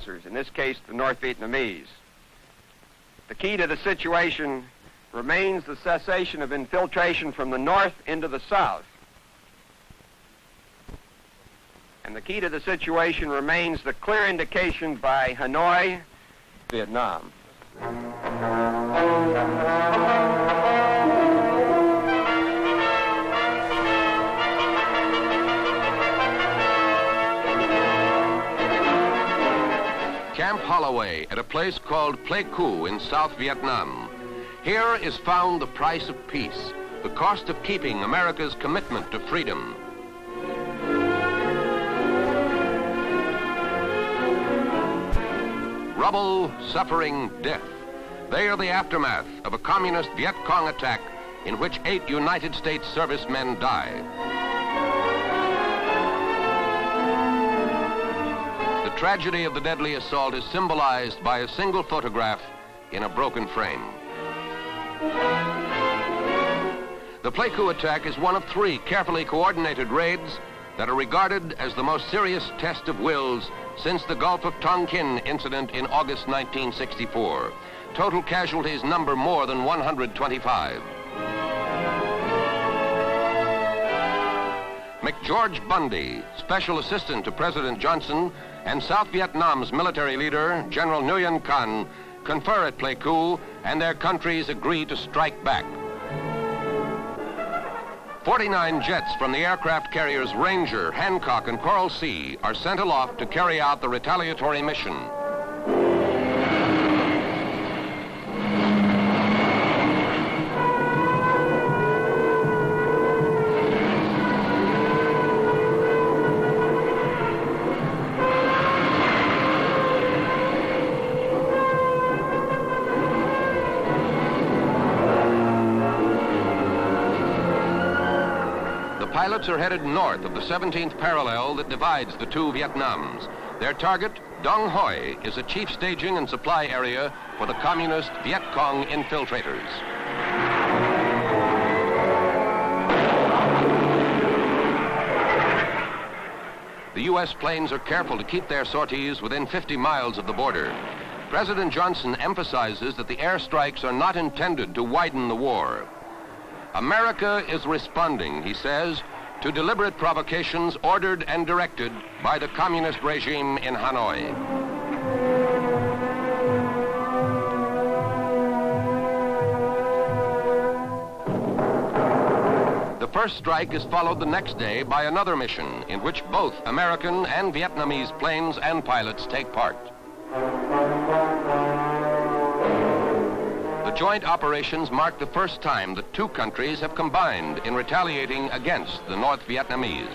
in this case the North Vietnamese. The key to the situation remains the cessation of infiltration from the north into the south. And the key to the situation remains the clear indication by Hanoi, Vietnam. Camp Holloway at a place called Pleiku in South Vietnam. Here is found the price of peace, the cost of keeping America's commitment to freedom. Rubble, suffering, death. They are the aftermath of a communist Viet Cong attack in which 8 United States servicemen died. The tragedy of the deadly assault is symbolized by a single photograph in a broken frame. The Pleiku attack is one of 3 carefully coordinated raids that are regarded as the most serious test of wills since the Gulf of Tonkin incident in August 1964. Total casualties number more than 125. McGeorge Bundy, Special Assistant to President Johnson, and South Vietnam's military leader, General Nguyen Can, confer at Pleiku, and their countries agree to strike back. 49 jets from the aircraft carriers Ranger, Hancock, and Coral Sea are sent aloft to carry out the retaliatory mission. Pilots are headed north of the 17th parallel that divides the 2 Vietnams. Their target, Dong Hoi, is a chief staging and supply area for the communist Viet Cong infiltrators. The U.S. planes are careful to keep their sorties within 50 miles of the border. President Johnson emphasizes that the airstrikes are not intended to widen the war. America is responding, he says, to deliberate provocations ordered and directed by the communist regime in Hanoi. The first strike is followed the next day by another mission in which both American and Vietnamese planes and pilots take part. The joint operations mark the first time that 2 countries have combined in retaliating against the North Vietnamese.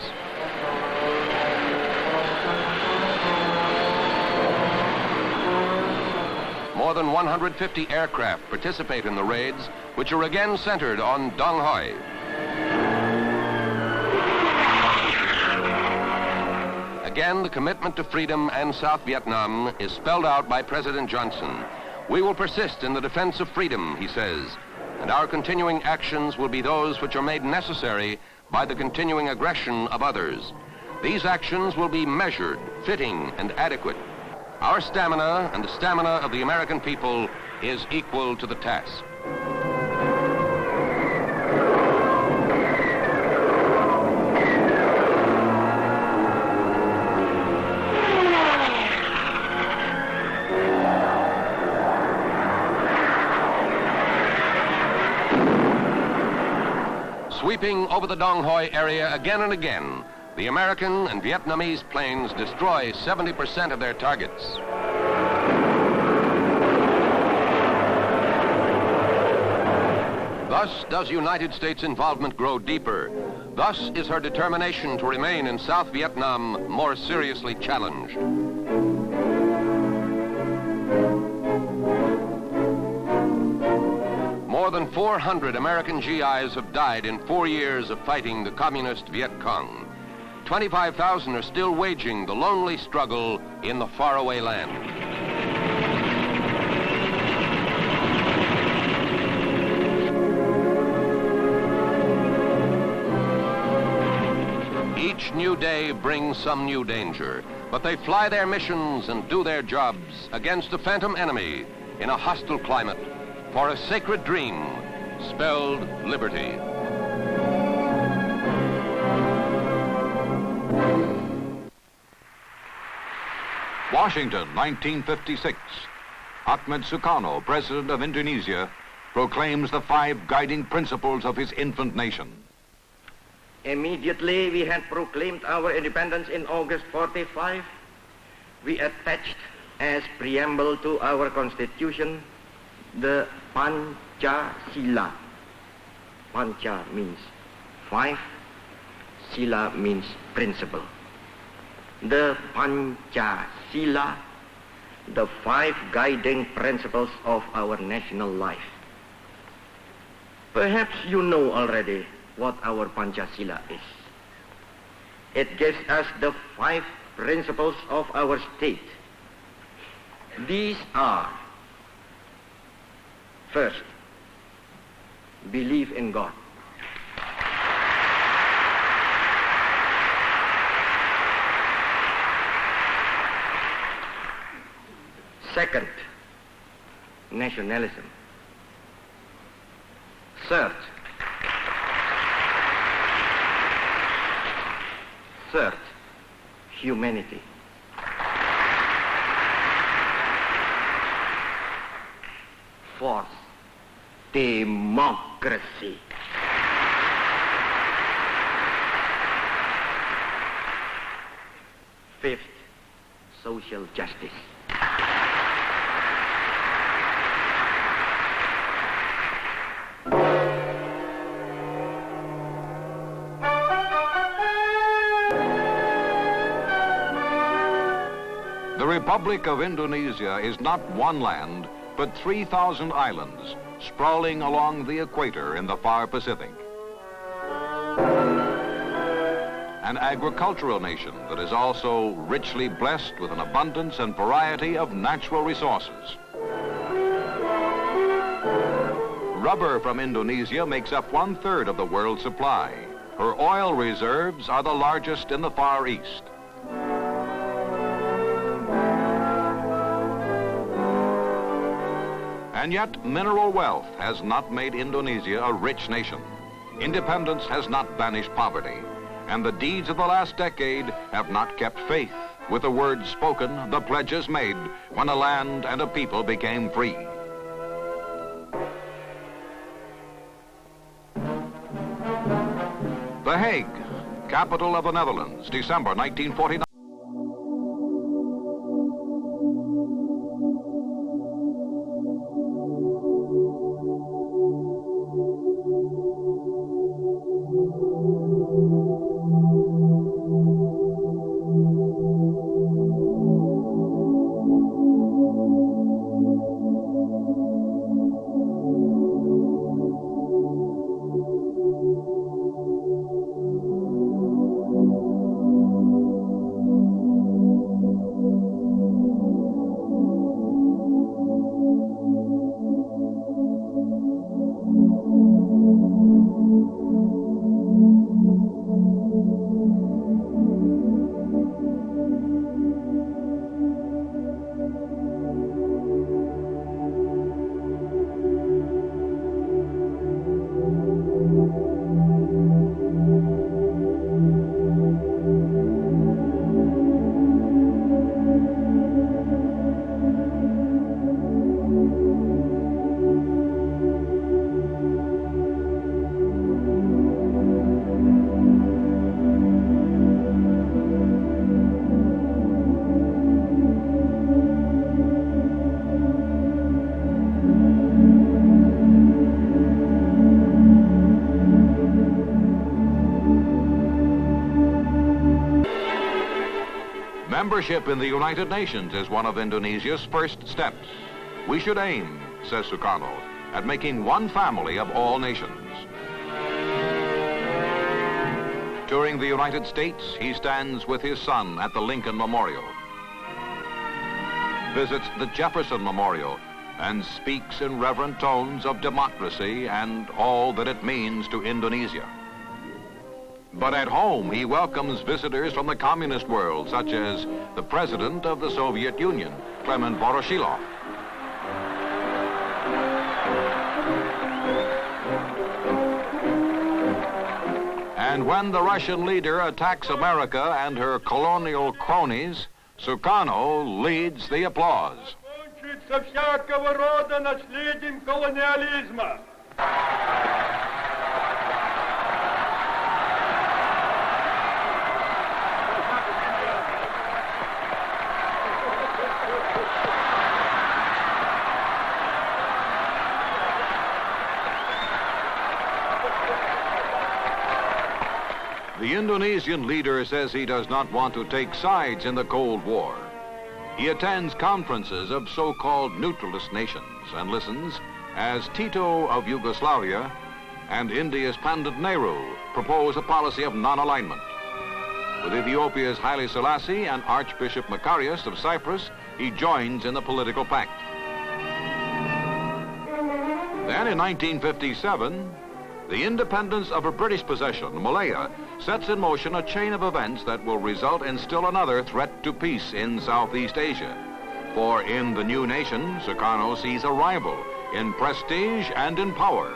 More than 150 aircraft participate in the raids, which are again centered on Dong Hoi. Again, the commitment to freedom and South Vietnam is spelled out by President Johnson. We will persist in the defense of freedom, he says, and our continuing actions will be those which are made necessary by the continuing aggression of others. These actions will be measured, fitting, and adequate. Our stamina and the stamina of the American people is equal to the task. Sweeping over the Dong Hoi area again and again, the American and Vietnamese planes destroy 70% of their targets. Thus does United States involvement grow deeper. Thus is her determination to remain in South Vietnam more seriously challenged. More than 400 American GIs have died in 4 years of fighting the communist Viet Cong. 25,000 are still waging the lonely struggle in the faraway land. Each new day brings some new danger, but they fly their missions and do their jobs against a phantom enemy in a hostile climate for a sacred dream spelled liberty. Washington, 1956. Achmed Sukarno, President of Indonesia, proclaims the 5 guiding principles of his infant nation. Immediately we had proclaimed our independence in August 45. We attached as preamble to our constitution the Pancasila. Panca means 5, Sila means principle. The Pancasila, the 5 guiding principles of our national life. Perhaps you know already what our Pancasila is. It gives us the 5 principles of our state. These are: first, believe in God. Second, nationalism. Third, humanity. Fourth, democracy. Fifth, social justice. The Republic of Indonesia is not one land, but 3,000 islands sprawling along the equator in the far Pacific. An agricultural nation that is also richly blessed with an abundance and variety of natural resources. Rubber from Indonesia makes up 1/3 of the world's supply. Her oil reserves are the largest in the Far East. And yet, mineral wealth has not made Indonesia a rich nation. Independence has not banished poverty, and the deeds of the last decade have not kept faith with the words spoken, the pledges made when a land and a people became free. The Hague, capital of the Netherlands, December 1949. Membership in the United Nations is one of Indonesia's first steps. We should aim, says Sukarno, at making one family of all nations. Touring the United States, he stands with his son at the Lincoln Memorial, visits the Jefferson Memorial, and speaks in reverent tones of democracy and all that it means to Indonesia. But at home, he welcomes visitors from the communist world, such as the president of the Soviet Union, Clement Voroshilov. And when the Russian leader attacks America and her colonial cronies, Sukarno leads the applause. Со всякого рода наследием колониализма. The Indonesian leader says he does not want to take sides in the Cold War. He attends conferences of so-called neutralist nations and listens as Tito of Yugoslavia and India's Pandit Nehru propose a policy of non-alignment. With Ethiopia's Haile Selassie and Archbishop Macarius of Cyprus, he joins in the political pact. Then in 1957, the independence of a British possession, Malaya, sets in motion a chain of events that will result in still another threat to peace in Southeast Asia. For in the new nation, Sukarno sees a rival in prestige and in power.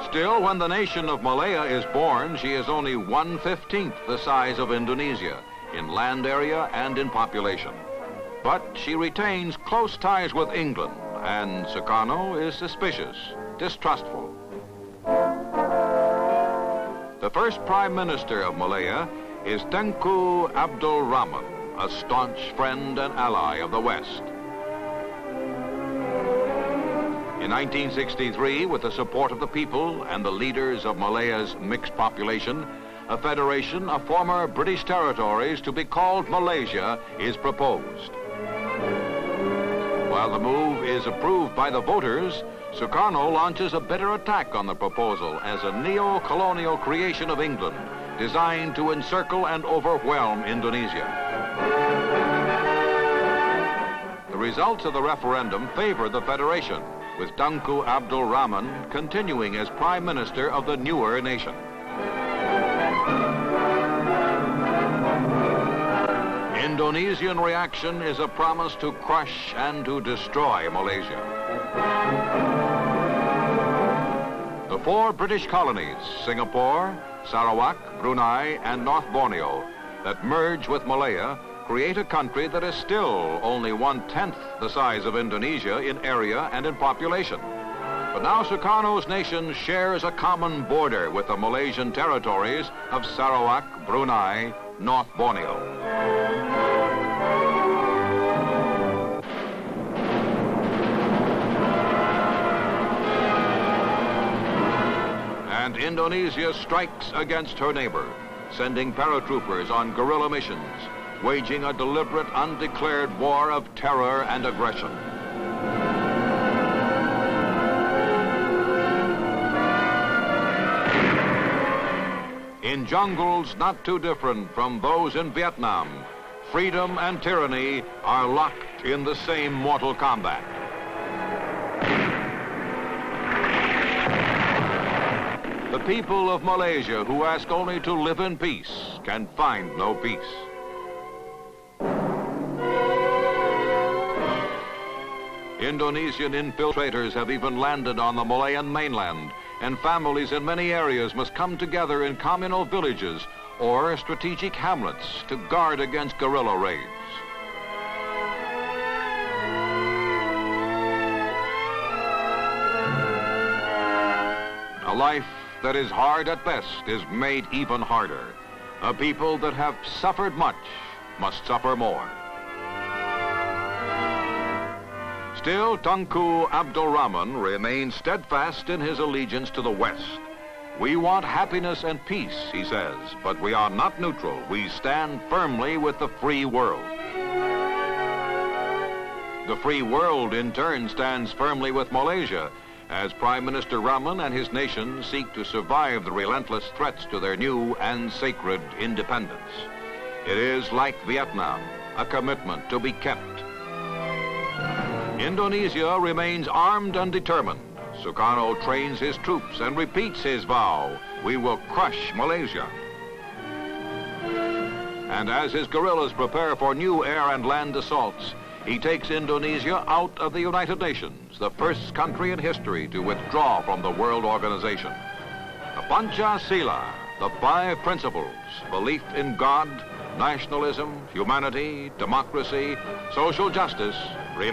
Still, when the nation of Malaya is born, she is only 1/15 the size of Indonesia in land area and in population. But she retains close ties with England, and Sukarno is suspicious, distrustful. The first Prime Minister of Malaya is Tengku Abdul Rahman, a staunch friend and ally of the West. In 1963, with the support of the people and the leaders of Malaya's mixed population, a federation of former British territories to be called Malaysia is proposed. While the move is approved by the voters, Sukarno launches a bitter attack on the proposal as a neo-colonial creation of England designed to encircle and overwhelm Indonesia. The results of the referendum favor the federation, with Tengku Abdul Rahman continuing as Prime Minister of the newer nation. Indonesian reaction is a promise to crush and to destroy Malaysia. The four British colonies, Singapore, Sarawak, Brunei, and North Borneo, that merge with Malaya, create a country that is still only 1/10 the size of Indonesia in area and in population. But now Sukarno's nation shares a common border with the Malaysian territories of Sarawak, Brunei, North Borneo. And Indonesia strikes against her neighbor, sending paratroopers on guerrilla missions, waging a deliberate, undeclared war of terror and aggression. In jungles not too different from those in Vietnam, freedom and tyranny are locked in the same mortal combat. The people of Malaysia who ask only to live in peace can find no peace. Indonesian infiltrators have even landed on the Malayan mainland, and families in many areas must come together in communal villages or strategic hamlets to guard against guerrilla raids. A life that is hard at best is made even harder. A people that have suffered much must suffer more. Still, Tengku Abdul Rahman remains steadfast in his allegiance to the West. We want happiness and peace, he says, but we are not neutral. We stand firmly with the free world. The free world, in turn, stands firmly with Malaysia, as Prime Minister Rahman and his nation seek to survive the relentless threats to their new and sacred independence. It is, like Vietnam, a commitment to be kept. Indonesia remains armed and determined. Sukarno trains his troops and repeats his vow, we will crush Malaysia. And as his guerrillas prepare for new air and land assaults, he takes Indonesia out of the United Nations, the first country in history to withdraw from the World Organization. The Pancasila, the 5 principles, belief in God, nationalism, humanity, democracy, social justice, remain